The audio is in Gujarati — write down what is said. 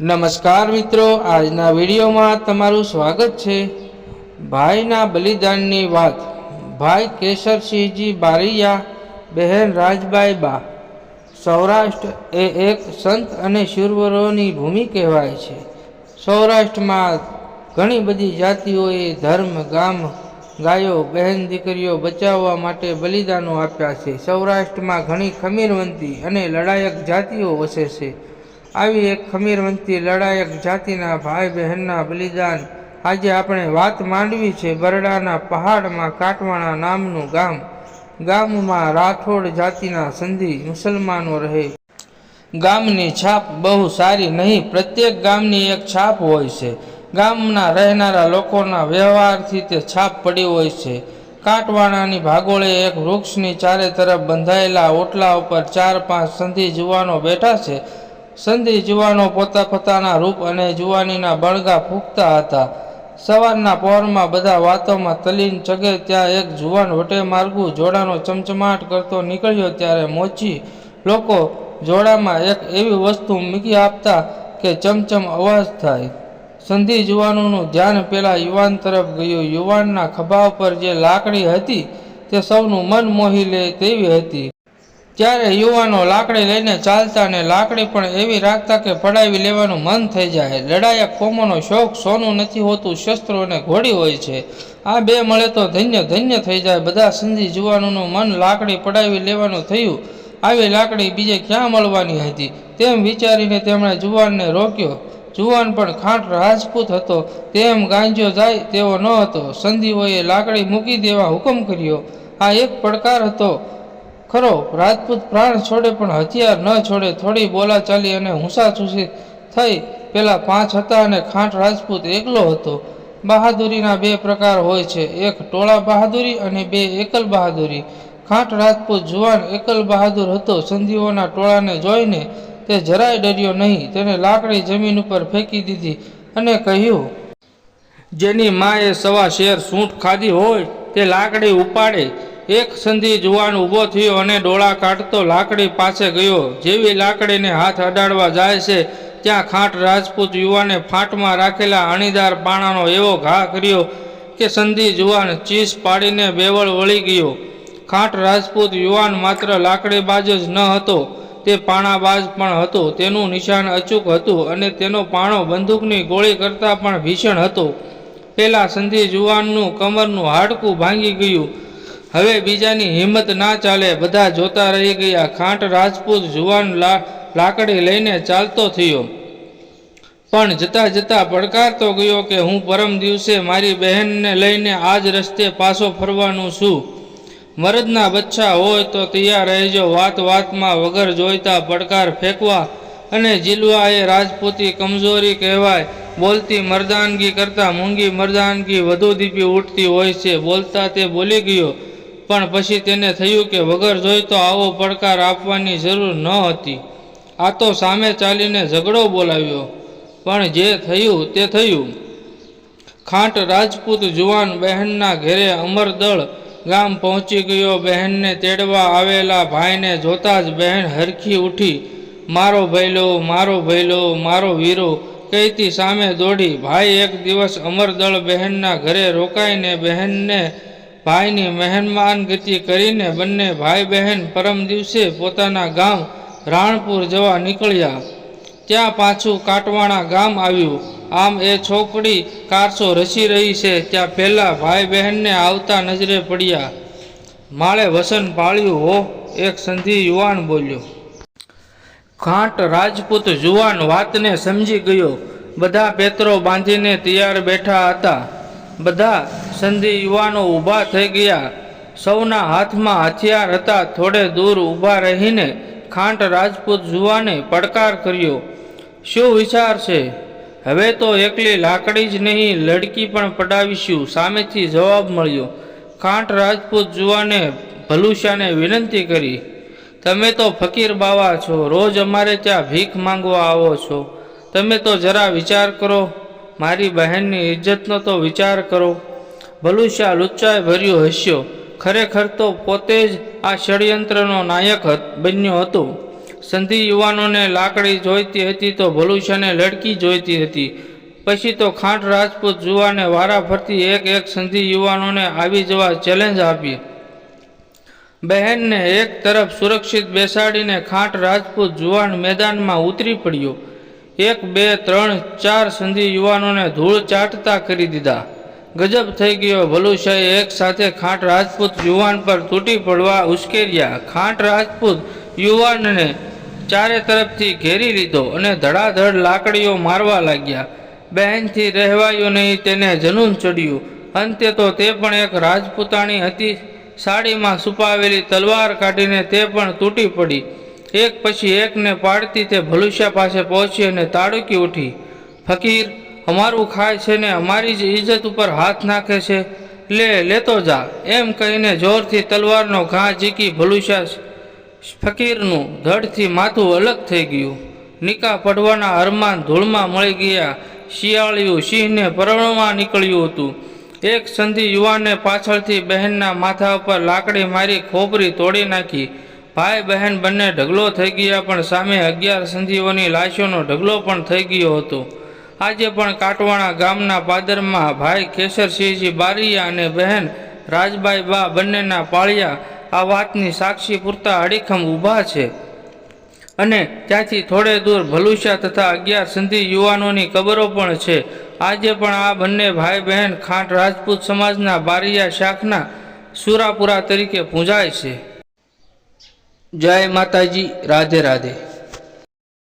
નમસ્કાર મિત્રો, આજના વિડીયોમાં તમારું સ્વાગત છે। ભાઈના બલિદાનની વાત। ભાઈ કેશરસિંહજી બારૈયા, બહેન રાજબાઈ બા। સૌરાષ્ટ્ર એ એક સંત અને શૂરવીરોની ભૂમિ કહેવાય છે। સૌરાષ્ટ્રમાં ઘણી બધી જાતિઓએ ધર્મ, ગામ, ગાયો, બહેન દીકરીઓ બચાવવા માટે બલિદાનો આપ્યા છે। સૌરાષ્ટ્રમાં ઘણી ખમીરવંતી અને લડાયક જાતિઓ વસે છે। આવી એક ખમીરવંતી લડાયક જાતિના ભાઈ બહેનના બલિદાન આજે આપણે વાત માંડવી છે। બરડાના પહાડમાં કાટવાણા નામનું ગામ। ગામમાં રાઠોડ જાતિના સંધી મુસલમાનો રહે। ગામની છાપ બહુ સારી નહીં, પ્રત્યેક ગામની એક છાપ હોય છે। ગામના રહેનારા લોકોના વ્યવહારથી તે છાપ પડી હોય છે। કાટવાણાની ભાગોળે એક વૃક્ષની ચારે તરફ બંધાયેલા ઓટલા ઉપર 4-5 સંધી જુવાનો બેઠા છે। સંધી જુવાનો પોતાના રૂપ અને જુવાનીના બળગા ફૂંકતા હતા। સવારના પહોરમાં બધા વાતોમાં તલ્લીન ચગે ત્યાં એક જુવાન વટે માર્ગું જોડાનો ચમચમાટ કરતો નીકળ્યો ત્યારે મોચી લોકો જોડામાં એક એવી વસ્તુ મૂકી આપતા કે ચમચમ અવાજ થાય। સંધી જુવાનોનું ધ્યાન પેલા યુવાન તરફ ગયું। યુવાનના ખભા ઉપર જે લાકડી હતી તે સૌનું મન મોહી લે તેવી હતી। ત્યારે યુવાનો લાકડી લઈને ચાલતા ને લાકડી પણ એવી રાખતા કે પડાવી લેવાનું મન થઈ જાય। લડાયક કોમોનો શોખ સોનું નથી હોતું, શસ્ત્રો અને ઘોડી હોય છે। આ બે મળે તો ધન્ય ધન્ય થઈ જાય। બધા સંધી જુવાનોનું મન લાકડી પડાવી લેવાનું થયું। આવી લાકડી બીજે ક્યાં મળવાની હતી તેમ વિચારીને તેમણે જુવાનને રોક્યો। જુવાન પણ ખાંટ રાજપૂત હતો, તેમ ગાંજો જાય તેવો ન હતો। સંધીઓએ લાકડી મૂકી દેવા હુકમ કર્યો। આ એક પડકાર હતો ખરો। રાજપૂત પ્રાણ છોડે પણ હથિયાર ન છોડે। થોડી બોલાચાલી અને હુંસાછૂસી થઈ। પેલા 5 હતા અને ખાંટ રાજપૂત એકલો હતો। બહાદુરીના 2 પ્રકાર હોય છે, એક ટોળા બહાદુરી અને 2 એકલ બહાદુરી। ખાંટ રાજપૂત જુવાન એકલ બહાદુર હતો। સંધીઓના ટોળાને જોઈને તે જરાય ડર્યો નહીં। તેને લાકડી જમીન ઉપર ફેંકી દીધી અને કહ્યું, જેની માએ 1.25 શેર સૂંઠ ખાધી હોય તે લાકડી ઉપાડે। એક સંધી જુવાન ઊભો થયો અને ડોળા કાઢતો લાકડી પાસે ગયો। જેવી લાકડીને હાથ અડાડવા જાય છે ત્યાં ખાંટ રાજપૂત યુવાને ફાંટમાં રાખેલા અણીદાર પાણાનો એવો ઘા કર્યો કે સંધી જુવાન ચીસ પાડીને બેવળ વળી ગયો। ખાંટ રાજપૂત યુવાન માત્ર લાકડીબાજ જ ન હતો, તે પાણાબાજ પણ હતો। તેનું નિશાન અચૂક હતું અને તેનો પાણો બંદૂકની ગોળી કરતાં પણ ભીષણ હતો। પેલા સંધી જુવાનનું કમરનું હાડકું ભાંગી ગયું। હવે બીજાની હિંમત ના ચાલે, બધા જોતા રહી ગયા। ખાંટ રાજપૂત જુવાન લાકડી લઈને ચાલતો થયો, પણ જતા જતા પડકારતો ગયો કે હું પરમ દિવસે મારી બહેનને લઈને આ જ રસ્તે પાછો ફરવાનું છું। મરદના બચ્ચા હોય તો તૈયાર રહેજો। વાત વાતમાં વગર જોઈતા પડકાર ફેંકવા અને જીલવા એ રાજપૂતી કમજોરી કહેવાય। બોલતી મર્દાનગી કરતાં મૂંગી મર્દાનગી વધુ દીપી ઉઠતી હોય છે। બોલતા તે બોલી ગયો, પણ પછી તેને થયું કે વગર જોઈતો આવો પડકાર આપવાની જરૂર ન હતી। આ તો સામે ચાલીને ઝઘડો બોલાવ્યો, પણ જે થયું તે થયું। ખાંટ રાજપૂત જુવાન બહેનના ઘેરે અમરદળ ગામ પહોંચી ગયો। બહેનને તેડવા આવેલા ભાઈને જોતા જ બહેન હરખી ઉઠી। મારો ભૈલો, મારો ભૈલો, મારો વીરો કહેતી સામે દોડી। ભાઈ એક દિવસ અમરદળ બહેનના ઘરે રોકાઈને બહેનને ભાઈની મહેમાનગતિ કરીને બંને ભાઈ બહેન પરમ દિવસે પોતાના ગામ રાણપુર જવા નીકળ્યા। ત્યાં પાછું કાટવાણા ગામ આવ્યું। આમ એ છોકરી કારસો રસી રહી છે ત્યાં પહેલા ભાઈ બહેનને આવતા નજરે પડ્યા। માળે વસન પાળ્યું હો, એક સંધી યુવાન બોલ્યો। ખાંટ રાજપૂત જુવાન વાતને સમજી ગયો। બધા પેતરો બાંધીને તૈયાર બેઠા હતા। બધા સંધી યુવાનો ઊભા થઈ ગયા। સૌના હાથમાં હથિયાર હતા। થોડે દૂર ઊભા રહીને ખાંટ રાજપૂત જુવાને પડકાર કર્યો, શું વિચાર છે? હવે તો એકલી લાકડી જ નહીં, લડકી પણ પડાવીશું। સામેથી જવાબ મળ્યો। ખાંટ રાજપૂત જુવાને ભલુશાને વિનંતી કરી, તમે તો ફકીર બાવા છો, રોજ અમારે ત્યાં ભીખ માંગવા આવો છો। તમે તો જરા વિચાર કરો, મારી બહેનની ઇજ્જતનો તો વિચાર કરો। ભલુશા લુચ્ચાઈ ભર્યો હસ્યો। ખરેખર તો પોતે જ આ ષડયંત્રનો નાયક બન્યો હતો। સંધી યુવાનોને લાકડી જોઈતી હતી તો ભલુશાને લડકી જોઈતી હતી. પછી તો ખાંટ રાજપૂત જુવાને વારાફરતી એક સંધી યુવાનોને આવી જવા ચેલેન્જ આપી. બહેનને એક તરફ સુરક્ષિત બેસાડીને ખાંટ રાજપૂત જુવાન મેદાનમાં ઉતરી પડ્યો. 1 2 3 4 સંધી યુવાનોને ધૂળ ચાટતા કરી દીધા. ગજબ થઈ ગયો. ભલુશાએ એક સાથે ખાંટ રાજપૂત યુવાન પર તૂટી પડવા ઉશ્કેર્યા. ખાંટ રાજપૂત યુવાનને ચારે તરફથી ઘેરી લીધો અને ધડાધડ લાકડીઓ મારવા લાગ્યા. બહેનથી રહેવાયું નહીં, તેને જનૂન ચડ્યું. અંતે તો તે પણ એક રાજપૂતાણી હતી. સાડીમાં છુપાવેલી તલવાર કાઢીને તે પણ તૂટી પડી. એક પછી એકને પાડતી તે ભલુશા પાસે પહોંચી અને તાડુકી ઉઠી. ફકીર, અમારું ખાય છે ને અમારી જ ઇજ્જત ઉપર હાથ નાખે છે. લેતો જા, એમ કહીને જોરથી તલવારનો ઘા ઝીકી ભલુશા ફકીરનું ધડથી માથું અલગ થઈ ગયું. નિકાહ પડવાના અરમાન ધૂળમાં મળી ગયા. શિયાળિયું સિંહને પરણવા નીકળ્યું હતું. એક સંધી યુવાને પાછળથી બહેનના માથા ઉપર લાકડી મારી ખોપરી તોડી નાખી. ભાઈ બહેન બંને ઢગલો થઈ ગયા, પણ સામે 11 સંધીઓની લાશોનો ઢગલો પણ થઈ ગયો હતો. આજે પણ કાટવાણા ગામના પાદરમાં ભાઈ કેશરસિંહજી બારૈયા અને બહેન રાજબાઈ બા બંનેના પાળિયા આ વાતની સાક્ષી પૂરતા અડીખમ ઊભા છે. અને ત્યાંથી થોડે દૂર ભલુશા તથા 11 સંધી યુવાનોની કબરો પણ છે. આજે પણ આ બંને ભાઈ બહેન ખાંટ રાજપૂત સમાજના બારૈયા શાખના સુરાપુરા તરીકે પૂજાય છે. જય માતાજી. રાધે રાધે.